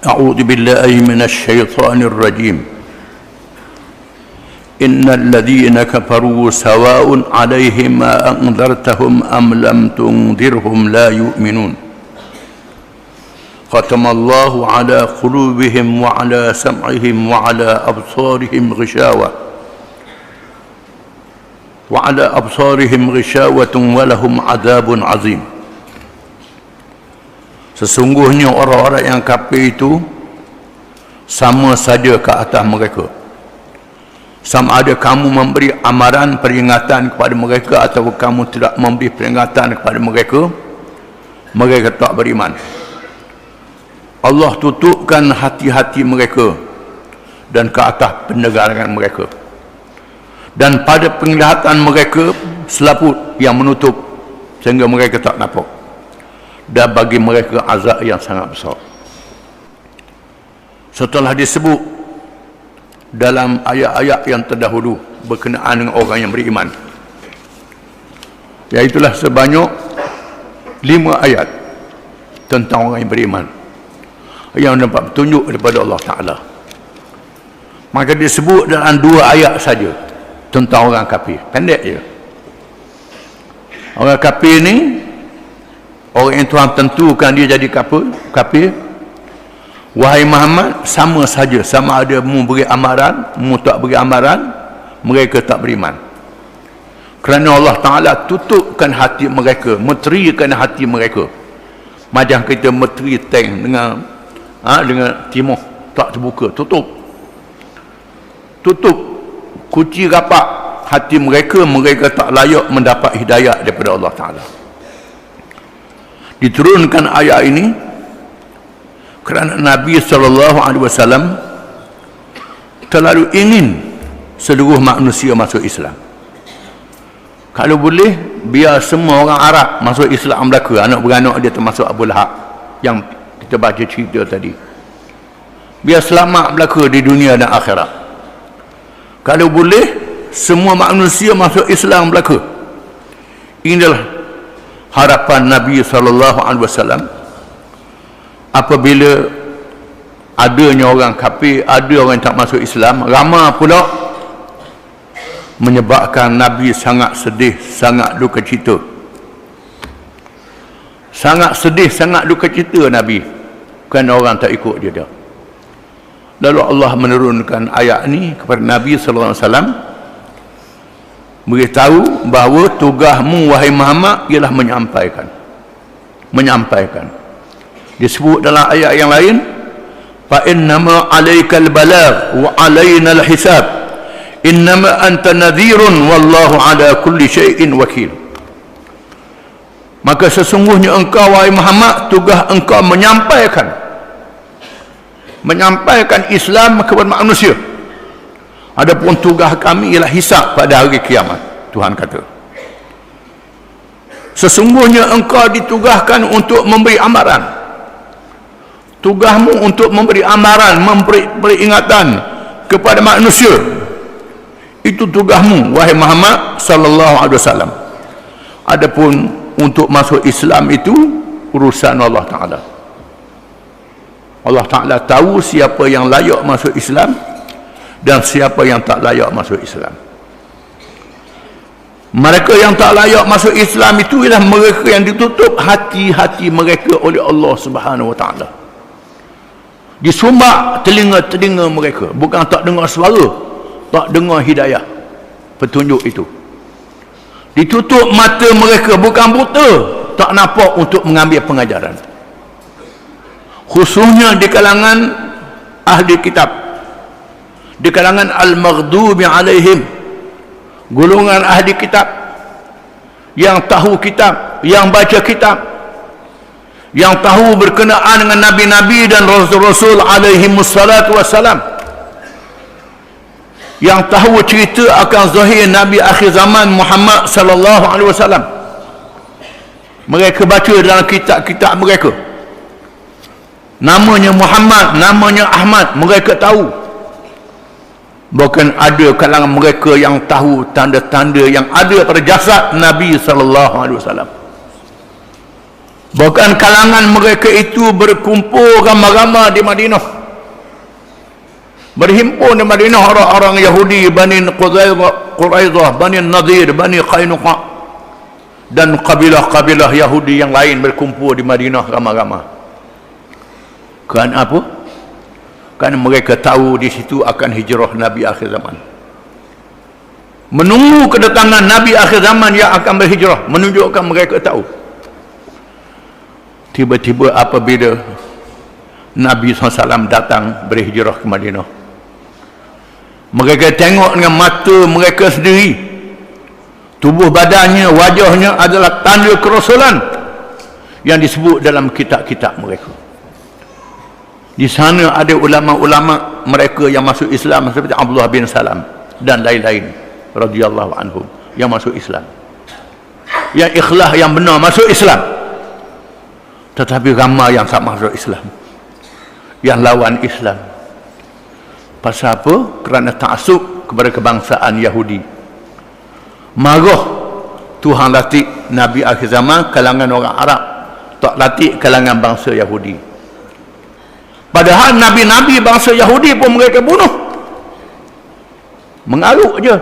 أعوذ بالله من الشيطان الرجيم إن الذين كفروا سواء عليهم أنذرتهم أم لم تنذرهم لا يؤمنون ختم الله على قلوبهم وعلى سمعهم وعلى أبصارهم غشاوة ولهم عذاب عظيم. Sesungguhnya orang-orang yang kafir itu sama saja ke atas mereka. Sama ada kamu memberi amaran peringatan kepada mereka atau kamu tidak memberi peringatan kepada mereka, mereka tak beriman. Allah tutupkan hati-hati mereka dan ke atas pendengaran mereka. Dan pada penglihatan mereka selaput yang menutup sehingga mereka tak nampak. Dan bagi mereka azab yang sangat besar. Setelah disebut dalam ayat-ayat yang terdahulu berkenaan dengan orang yang beriman, iaitulah sebanyak 5 ayat tentang orang yang beriman yang dapat petunjuk daripada Allah Ta'ala. Maka disebut dalam 2 ayat saja tentang orang kafir, pendek je. Orang kafir ni orang yang Tuhan tentukan dia jadi kafir. Wahai Muhammad, sama saja, sama ada mu beri amaran, mu tak beri amaran, mereka tak beriman. Kerana Allah Ta'ala tutupkan hati mereka, meterikan hati mereka. Macam kita meteri tank dengan timah, tak terbuka, tutup kunci rapat hati mereka. Mereka tak layak mendapat hidayah daripada Allah Ta'ala. Diturunkan ayat ini kerana Nabi SAW terlalu ingin seluruh manusia masuk Islam. Kalau boleh, biar semua orang Arab masuk Islam belaka. Anak beranak dia termasuk Abu Lahab yang kita baca cerita tadi. Biar selamat belaka di dunia dan akhirat. Kalau boleh, semua manusia masuk Islam belaka. Inilah harapan Nabi SAW. Apabila adanya orang kafir, ada orang yang tak masuk Islam, ramai pula menyebabkan Nabi sangat sedih, sangat duka cita. Sangat sedih, sangat duka cita Nabi kerana orang tak ikut dia. Lalu Allah menurunkan ayat ini kepada Nabi SAW, beritahu bahawa tugasmu wahai Muhammad ialah menyampaikan. Disebut dalam ayat yang lain, fa innama 'alaikal balagh wa 'alainal hisab innama anta nadhirun wallahu 'ala kulli syai'in wakil. Maka sesungguhnya engkau wahai Muhammad, tugas engkau menyampaikan Islam kepada manusia. Adapun tugas kami ialah hisab pada hari kiamat. Tuhan kata, sesungguhnya engkau ditugaskan untuk memberi amaran. Tugasmu untuk memberi amaran, memberi peringatan kepada manusia. Itu tugasmu wahai Muhammad sallallahu alaihi wasallam. Adapun untuk masuk Islam itu urusan Allah Ta'ala. Allah Ta'ala tahu siapa yang layak masuk Islam dan siapa yang tak layak masuk Islam. Mereka yang tak layak masuk Islam itu ialah mereka yang ditutup hati-hati mereka oleh Allah Subhanahu Wa Ta'ala. Disumbak telinga-telinga mereka, bukan tak dengar suara, tak dengar hidayah, petunjuk itu. Ditutup mata mereka, bukan buta, tak nampak untuk mengambil pengajaran. Khususnya di kalangan ahli kitab, di kalangan al-maghdubi alaihim, golongan ahli kitab yang tahu kitab, yang baca kitab, yang tahu berkenaan dengan nabi-nabi dan rasul-rasul alaihimussalatu wassalam, yang tahu cerita akan zahir nabi akhir zaman Muhammad sallallahu alaihi wasallam. Mereka baca dalam kitab-kitab mereka, namanya Muhammad, namanya Ahmad, mereka tahu. Bahkan ada kalangan mereka yang tahu tanda-tanda yang ada pada jasad Nabi sallallahu alaihi wasallam. Bahkan kalangan mereka itu berkumpul ramai-ramai di Madinah, berhimpun di Madinah orang-orang Yahudi, Bani Quraidah, Bani Nadir, Bani Qainuqa, dan kabilah-kabilah Yahudi yang lain berkumpul di Madinah ramai-ramai. Kerana apa? Kerana mereka tahu di situ akan hijrah Nabi akhir zaman, menunggu kedatangan Nabi akhir zaman yang akan berhijrah, menunjukkan mereka tahu. Tiba-tiba apabila Nabi SAW datang berhijrah ke Madinah, mereka tengok dengan mata mereka sendiri, tubuh badannya, wajahnya adalah tanda kerasulan yang disebut dalam kitab-kitab mereka. Di sana ada ulama-ulama mereka yang masuk Islam seperti Abdullah bin Salam dan lain-lain radhiyallahu anhum yang masuk Islam, yang ikhlas, yang benar masuk Islam. Tetapi ramai yang tak masuk Islam, yang lawan Islam. Pasal apa? Kerana taksub kepada kebangsaan Yahudi. Marah Tuhan latih Nabi akhir zaman kalangan orang Arab, tak latih kalangan bangsa Yahudi. Padahal Nabi-Nabi bangsa Yahudi pun mereka bunuh, mengaruk je.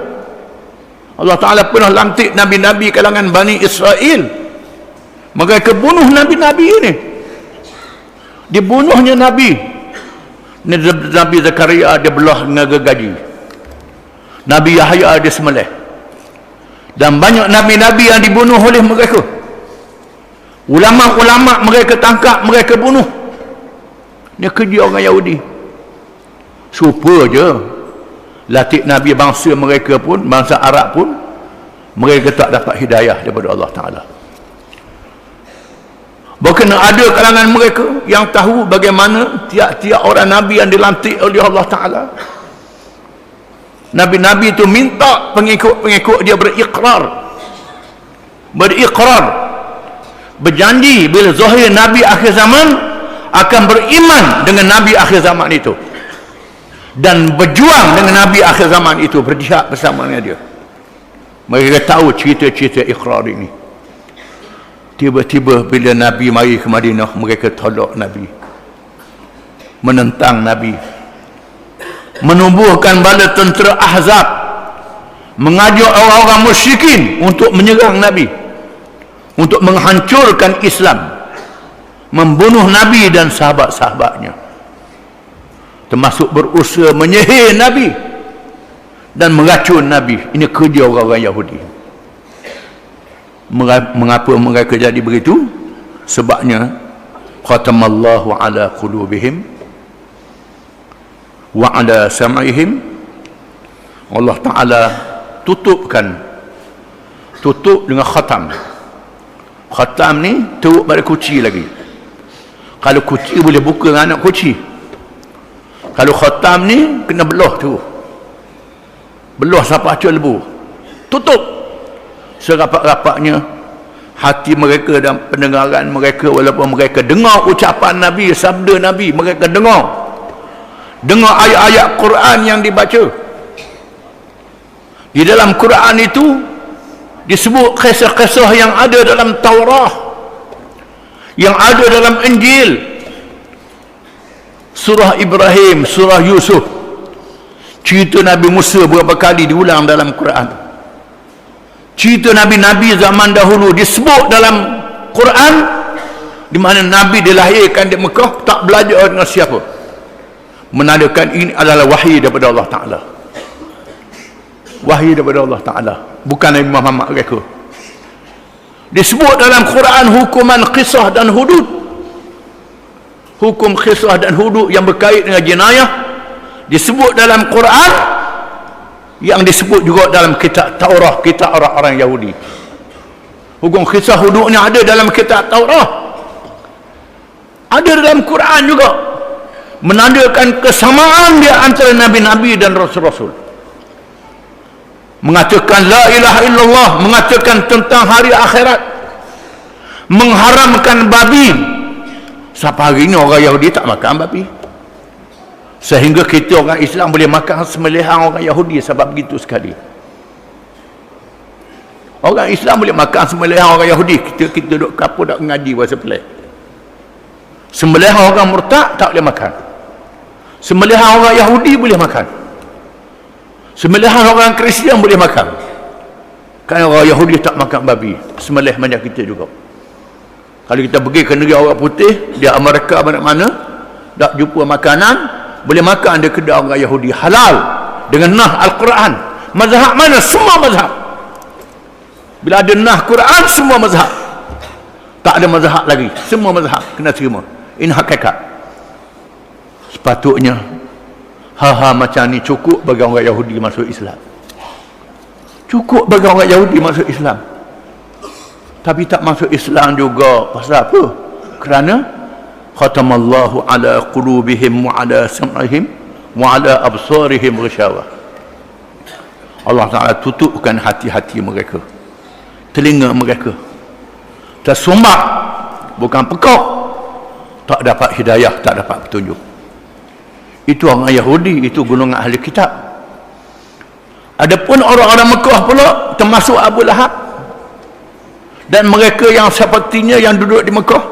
Allah Ta'ala pernah lantik Nabi-Nabi kalangan Bani Israel, mereka bunuh Nabi-Nabi ini. Dibunuhnya Nabi Zakaria dia belah dengan gergaji, Nabi Yahya dia sembelih, dan banyak Nabi-Nabi yang dibunuh oleh mereka. Ulama-ulama mereka tangkap, mereka bunuh. Ini kerja orang Yahudi. Supa je latih Nabi bangsa mereka pun, bangsa Arab pun, mereka tak dapat hidayah daripada Allah Ta'ala. Bahkan ada kalangan mereka yang tahu bagaimana tiap-tiap orang Nabi yang dilantik oleh Allah Ta'ala, Nabi-Nabi itu minta pengikut-pengikut dia berikrar, berjanji bila zahir Nabi akhir zaman akan beriman dengan Nabi akhir zaman itu dan berjuang dengan Nabi akhir zaman itu, berjihad bersama dengan dia. Mereka tahu cerita-cerita ikrar ini. Tiba-tiba bila Nabi mari ke Madinah, mereka tolak Nabi, menentang Nabi, menubuhkan bala tentera Ahzab, mengajak orang-orang musyrikin untuk menyerang Nabi, untuk menghancurkan Islam, membunuh Nabi dan sahabat-sahabatnya, termasuk berusaha menyihir Nabi dan meracun Nabi. Ini kerja orang-orang Yahudi. Mengapa mereka jadi begitu? Sebabnya khatamallahu ala qulubihim wa ala sam'ihim. Allah Ta'ala tutup dengan khatam. Khatam ni teruk pada kuci lagi. Kalau kuci boleh buka dengan anak kuci, kalau khatam ni kena belah tu, belah sampai acur lebu, tutup serapat-rapatnya hati mereka dan pendengaran mereka. Walaupun mereka dengar ucapan Nabi, sabda Nabi, mereka dengar ayat-ayat Quran yang dibaca. Di dalam Quran itu disebut kisah-kisah yang ada dalam Taurah, yang ada dalam Injil, surah Ibrahim, surah Yusuf, cerita Nabi Musa berapa kali diulang dalam Quran. Cerita Nabi-Nabi zaman dahulu disebut dalam Quran, di mana Nabi dilahirkan di Mekah, tak belajar dengan siapa, menandakan ini adalah wahyu daripada Allah Ta'ala. Wahyu daripada Allah Ta'ala, bukan Nabi Muhammad mereka. Disebut dalam Quran hukuman qisah dan hudud, hukum qisah dan hudud yang berkait dengan jenayah disebut dalam Quran, yang disebut juga dalam kitab Taurah, kitab orang-orang Yahudi. Hukum kisah hudud ni ada dalam kitab Taurah, ada dalam Quran juga, menandakan kesamaan dia antara Nabi-Nabi dan Rasul-Rasul. Mengatakan la ilaha illallah, mengatakan tentang hari akhirat, mengharamkan babi. Sampai hari ini orang Yahudi tak makan babi, sehingga kita orang Islam boleh makan sembelihan orang Yahudi sebab begitu sekali. Orang Islam boleh makan sembelihan orang Yahudi. Kita duduk kapur tak ngaji bahasa pelik. Sembelihan orang murtad tak boleh makan. Sembelihan orang Yahudi boleh makan. Sembelihan orang Kristian boleh makan. Kerana orang Yahudi tak makan babi. Sembelih macam kita juga. Kalau kita pergi ke negeri orang putih, di Amerika mana-mana, tak jumpa makanan, boleh makan di kedai orang Yahudi halal dengan nah Al-Quran. Mazhab mana? Semua mazhab. Bila ada nah Quran, semua mazhab. Tak ada mazhab lagi. Semua mazhab kena terima. Ini hakikat. Sepatutnya ha-ha macam ni cukup bagi orang Yahudi masuk Islam. Cukup bagi orang Yahudi masuk Islam. Tapi tak masuk Islam juga. Pasal apa? Kerana khatamallahu ala qulubihim wa ala sam'ihim wa ala absarihim ghisyawah. Allah Ta'ala tutupkan hati-hati mereka, telinga mereka tersumbat, bukan pekak, tak dapat hidayah, tak dapat petunjuk. Itu orang Yahudi, itu golongan ahli kitab. Adapun orang-orang Mekah pula termasuk Abu Lahab dan mereka yang sepertinya yang duduk di Mekah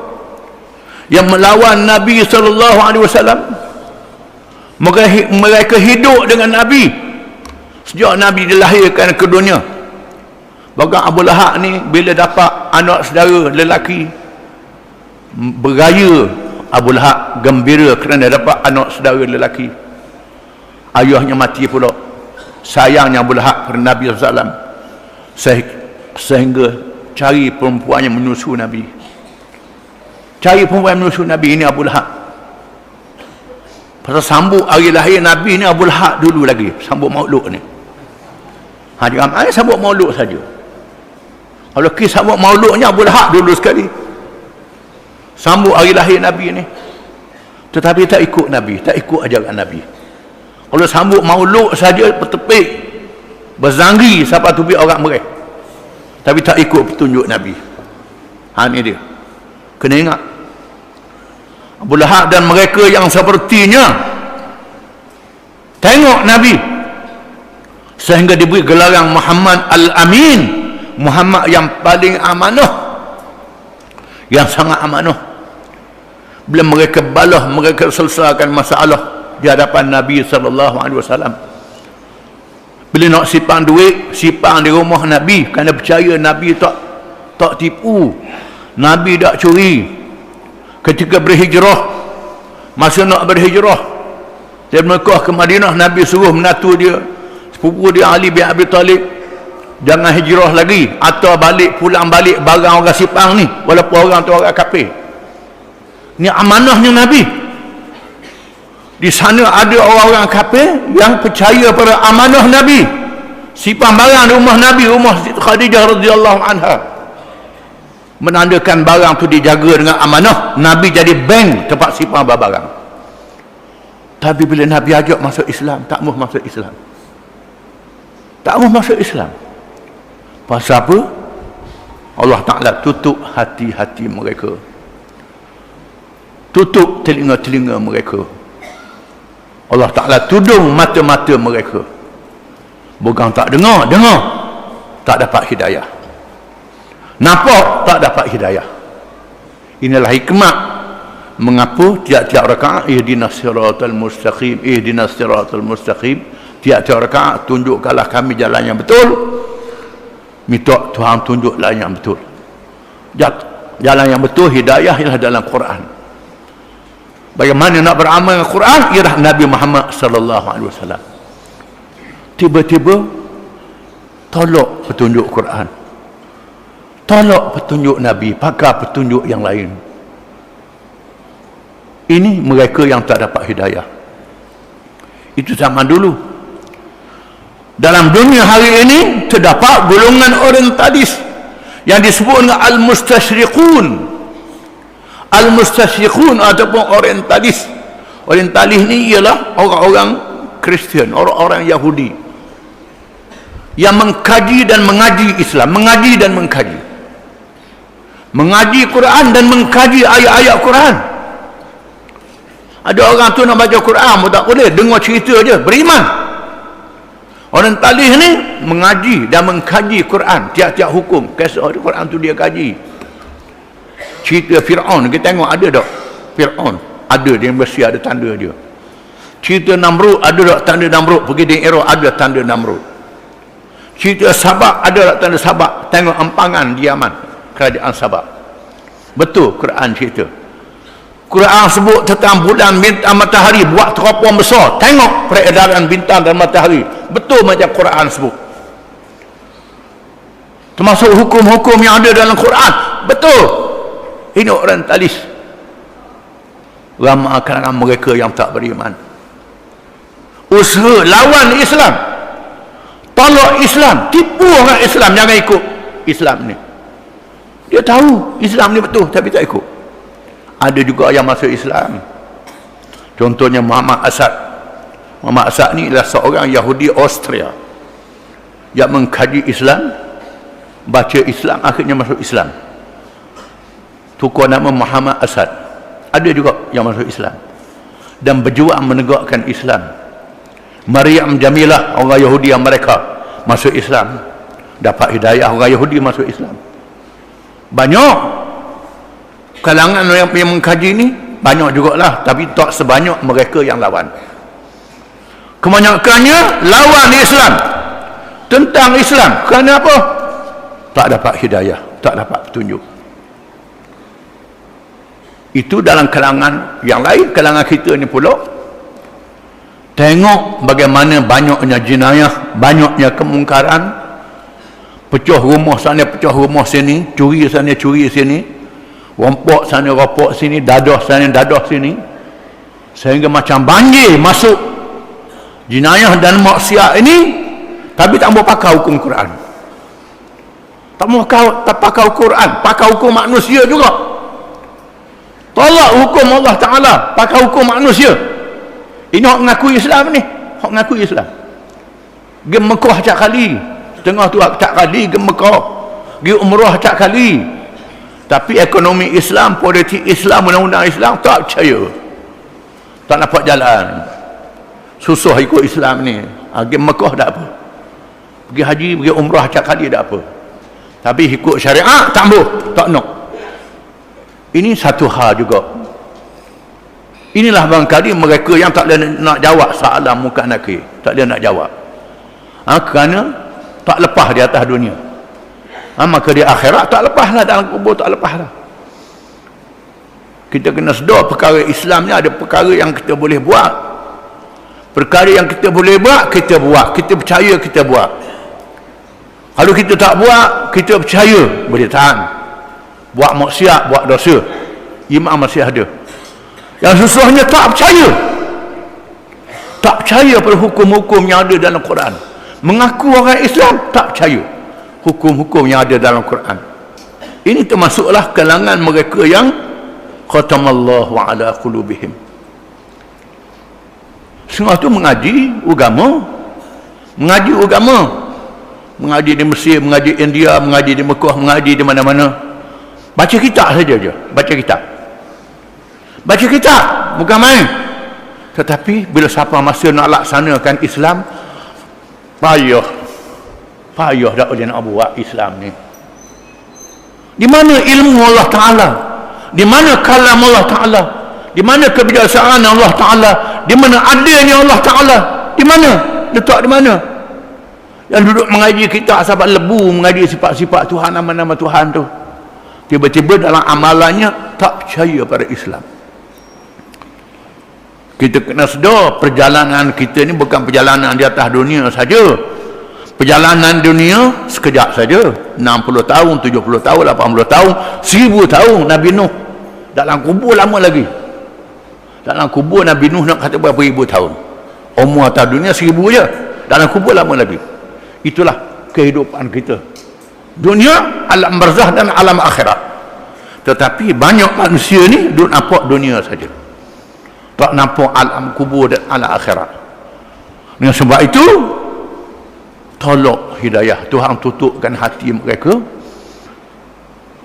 yang melawan Nabi SAW. Mereka hidup dengan Nabi sejak Nabi dilahirkan ke dunia. Bahkan Abu Lahab ni bila dapat anak saudara lelaki bergaya, Abu Lahab gembira kerana dapat anak saudara lelaki. Ayahnya mati pula. Sayangnya Abu Lahab kepada Nabi SAW sehingga cari perempuan yang menyusu Nabi. Cari perempuan yang menyusu Nabi. Ini Abu Lahab. Pasal sambut hari lahir Nabi ni Abu Lahab dulu lagi. Sambut maulud ni. Dia ramai sambut maulud saja. Kalau kisah sambut mauludnya Abu Lahab dulu sekali. Sambut hari lahir Nabi ni. Tetapi tak ikut Nabi, tak ikut ajaran Nabi. Kalau sambut maulud saja bertepik, berzangri sampai tubi orang mereka. Tapi tak ikut petunjuk Nabi. Ini dia. Kena ingat. Abu Lahab dan mereka yang sepertinya tengok Nabi sehingga diberi gelaran Muhammad Al-Amin, Muhammad yang paling amanah, yang sangat amanah. Bila mereka balah, mereka selesaikan masalah di hadapan Nabi SAW. Bila nak sipang duit, sipang di rumah Nabi, kerana percaya Nabi tak tipu, Nabi tak curi. Ketika berhijrah, masa nak berhijrah dari Mekah ke Madinah, Nabi suruh menatu dia, sepupu dia Ali bin Abi Talib, jangan hijrah lagi atau pulang balik barang orang sipang ni, walaupun orang tu orang kafir. Ni amanahnya Nabi. Di sana ada orang-orang kafir yang percaya pada amanah Nabi. Sipang barang di rumah Nabi, rumah Khadijah radhiyallahu anha, menandakan barang tu dijaga dengan amanah. Nabi jadi bank tempat sipang barang. Tapi bila Nabi ajak masuk Islam, tak mahu masuk Islam. Tak mahu masuk Islam. Pasal apa? Allah Ta'ala tutup hati-hati mereka, tutup telinga-telinga mereka. Allah Ta'ala tudung mata-mata mereka. Bukan tak dengar, tak dapat hidayah. Nampak, tak dapat hidayah. Inilah hikmah mengapa tiap-tiap rakaat ihdinas siratal mustaqim, ihdinas siratal mustaqim. Tiap-tiap rakaat tunjukkanlah kami jalan yang betul. Minta Tuhan tunjuk jalan yang betul. Jalan yang betul, hidayah ialah dalam Quran. Bagaimana nak beramal dengan Quran? Ialah Nabi Muhammad sallallahu alaihi wasallam. Tiba-tiba tolak petunjuk Quran, tolak petunjuk Nabi, pakai petunjuk yang lain. Ini mereka yang tak dapat hidayah. Itu zaman dulu. Dalam dunia hari ini terdapat golongan orientalis yang disebut dengan al-mustasyriqun. Al-mustasyriqun ataupun orientalis. Orientalis ni ialah orang-orang Kristian, orang-orang Yahudi yang mengkaji dan mengaji Islam, mengaji dan mengkaji, mengaji Quran dan mengkaji ayat-ayat Quran. Ada orang tu nak baca Quran pun tak boleh, dengar cerita je, beriman. Orientalis ni mengaji dan mengkaji Quran, tiap-tiap hukum. Kisah di Quran tu dia kaji. Cerita Fir'aun, kita tengok ada tak? Fir'aun, ada, dia mesti ada tanda dia. Cerita Namrud, ada tak tanda Namrud? Pergi di Iraq, ada tanda Namrud. Cerita Sabak, ada tak tanda Sabak? Tengok empangan di Yaman, kerajaan Sabak. Betul Quran cerita. Quran sebut tentang bulan, bintang, matahari, buat teropong besar. Tengok peredaran bintang dan matahari. Betul macam Quran sebut. Termasuk hukum-hukum yang ada dalam Quran. Betul. Ini orientalis. Ramai kalangan mereka yang tak beriman. Usaha lawan Islam. Tolak Islam. Tipu orang Islam. Jangan ikut Islam ni. Dia tahu Islam ni betul tapi tak ikut. Ada juga yang masuk Islam. Contohnya Muhammad Asad. Muhammad Asad ni adalah seorang Yahudi Austria yang mengkaji Islam, baca Islam, akhirnya masuk Islam. Tukar nama Muhammad Asad. Ada juga yang masuk Islam dan berjuang menegakkan Islam. Maryam Jamilah, orang Yahudi yang mereka masuk Islam, dapat hidayah. Orang Yahudi masuk Islam. Banyak kalangan yang mengkaji ni, banyak jugalah, tapi tak sebanyak mereka yang lawan. Kebanyakannya lawan Islam, tentang Islam. Kerana apa? Tak dapat hidayah, tak dapat petunjuk. Itu dalam kalangan yang lain. Kalangan kita ni pula, tengok bagaimana banyaknya jenayah, banyaknya kemungkaran, pecah rumah sana, pecah rumah sini, curi sana, curi sini, rompok sana, rompok sini, dadah sana, dadah sini, sehingga macam banjir masuk jenayah dan maksiat ini, tapi tak mau pakai hukum Quran. Tak mau pakai Quran, pakai hukum manusia juga. Tolak hukum Allah Ta'ala, pakai hukum manusia. Ini hak mengakui Islam ni, hak mengakui Islam. Pergi Mekah cak kali, tengah tu cak kali, pergi Mekah, pergi umrah cak kali. Tapi ekonomi Islam, politik Islam, undang-undang Islam tak percaya, tak dapat jalan, susah ikut Islam ni. Pergi Mekah tak apa, pergi haji, pergi umrah cak kali tak apa, tapi ikut syariat tak boleh, tak nak. Ini satu hal juga. Inilah barangkali mereka yang tak boleh nak jawab soalan muka nakir, tak boleh nak jawab, kerana tak lepas di atas dunia. Maka di akhirat tak lepaslah, dalam kubur tak lepaslah. Kita kena sedar perkara Islam ni ada perkara yang kita boleh buat, perkara yang kita boleh buat, kita buat. Kita percaya, kita buat. Kalau kita tak buat, kita percaya boleh tahan. Buat maksiat, buat dosa, iman masih ada. Yang susahnya tak percaya, tak percaya pada hukum-hukum yang ada dalam Quran. Mengaku orang Islam, tak percaya hukum-hukum yang ada dalam Quran. Ini termasuklah kalangan mereka yang khatamallahu ala qulubihim. Semua tu mengaji agama, mengaji di Mesir, mengaji India, mengaji di Mekah, mengaji di mana-mana. Baca kitab saja je, baca kitab, bukan main. Tetapi bila siapa masa nak laksanakan Islam, payah dah dia nak buat Islam ni. Di mana ilmu Allah Ta'ala? Di mana kalam Allah Ta'ala? Di mana kebijaksanaan Allah Ta'ala? Di mana adilnya Allah Ta'ala? Di mana? Letak di mana? Yang duduk mengaji kitab sahabat lebu, mengaji sifat-sifat Tuhan, nama-nama Tuhan tu, tiba-tiba dalam amalannya tak percaya pada Islam. Kita kena sedar perjalanan kita ni bukan perjalanan di atas dunia saja. Perjalanan dunia sekejap saja, 60 tahun, 70 tahun, 80 tahun, 1000 tahun. Nabi Nuh dalam kubur lama lagi. Dalam kubur Nabi Nuh nak kata berapa ribu tahun. Umur atas dunia 1000 je, dalam kubur lama lagi. Itulah kehidupan kita. Dunia, alam barzah dan alam akhirat. Tetapi banyak manusia ni duk nampak dunia saja, tak nampak alam kubur dan alam akhirat. Dengan sebab itu tolak hidayah. Tuhan tutupkan hati mereka.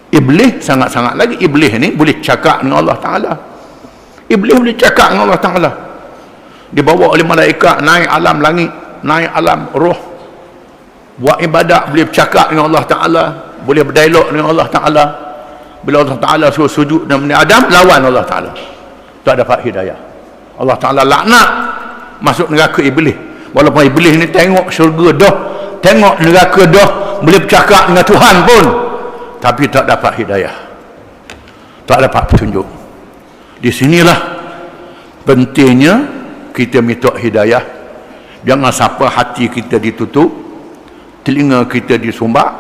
Iblis sangat-sangat lagi. Iblis ni boleh cakap dengan Allah Ta'ala. Iblis boleh cakap dengan Allah Ta'ala. Dibawa oleh malaikat naik alam langit, naik alam roh, buat ibadat, boleh bercakap dengan Allah Ta'ala, boleh berdialog dengan Allah Ta'ala. Bila Allah Ta'ala suruh sujud dan Bani Adam, lawan Allah Ta'ala, tak dapat hidayah. Allah Ta'ala laknat, masuk neraka Iblis. Walaupun Iblis ni tengok syurga dah, tengok neraka dah, boleh bercakap dengan Tuhan pun, tapi tak dapat hidayah, tak dapat petunjuk. Di sinilah pentingnya kita minta hidayah. Jangan sampai hati kita ditutup, telinga kita disumbat,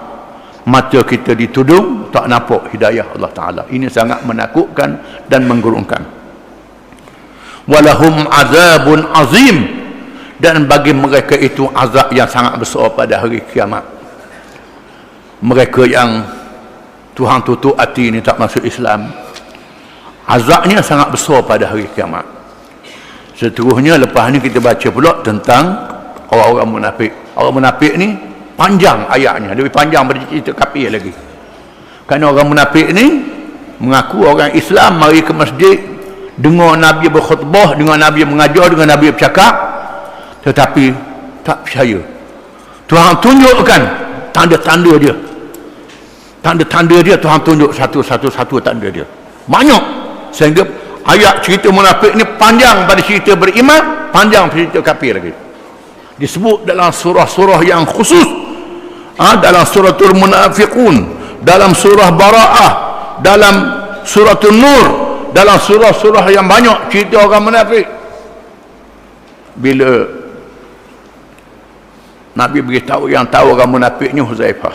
mata kita ditudung, tak nampak hidayah Allah Ta'ala. Ini sangat menakutkan dan menggerunkan. Walahum azabun azim, dan bagi mereka itu azab yang sangat besar pada hari kiamat. Mereka yang Tuhan tutup hati ini, tak masuk Islam, azabnya sangat besar pada hari kiamat. Seterusnya lepas ni kita baca pula tentang orang-orang munafik. Orang munafik ni panjang ayatnya, lebih panjang daripada cerita kafir lagi. Kerana orang munafik ni mengaku orang Islam, mari ke masjid, dengar Nabi berkhutbah, dengar Nabi mengajar, dengar Nabi bercakap, tetapi tak percaya. Tuhan tunjukkan tanda-tanda dia, tanda-tanda dia Tuhan tunjuk satu-satu tanda dia, banyak, sehingga ayat cerita munafik ni panjang pada cerita beriman, panjang cerita kafir lagi. Disebut dalam surah-surah yang khusus, dalam suratul munafiqun, dalam surah Bara'ah, dalam suratul Nur, dalam surah-surah yang banyak cerita orang munafik. Bila Nabi beritahu yang tahu orang munafik ni Huzaifah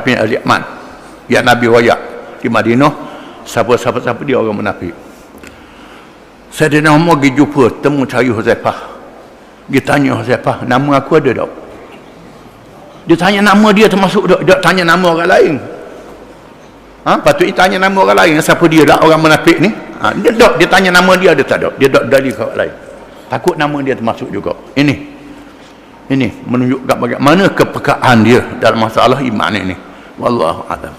bin Al-Yaman, yang Nabi wayak di Madinah, siapa dia orang munafik. Sayyidina Umar pergi jumpa, temu cari Huzaifah. Dia tanya Huzaifah, nama aku ada tak? Dia tanya nama dia termasuk tak? Dia tanya nama orang lain. Patutnya tanya nama orang lain. Siapa dia tak, orang munafik ni? Dia tanya nama dia ada tak? Dia tak dari ke orang lain. Takut nama dia termasuk juga. Ini menunjukkan bagaimana kepekaan dia dalam masalah iman ini. Wallahu a'lam.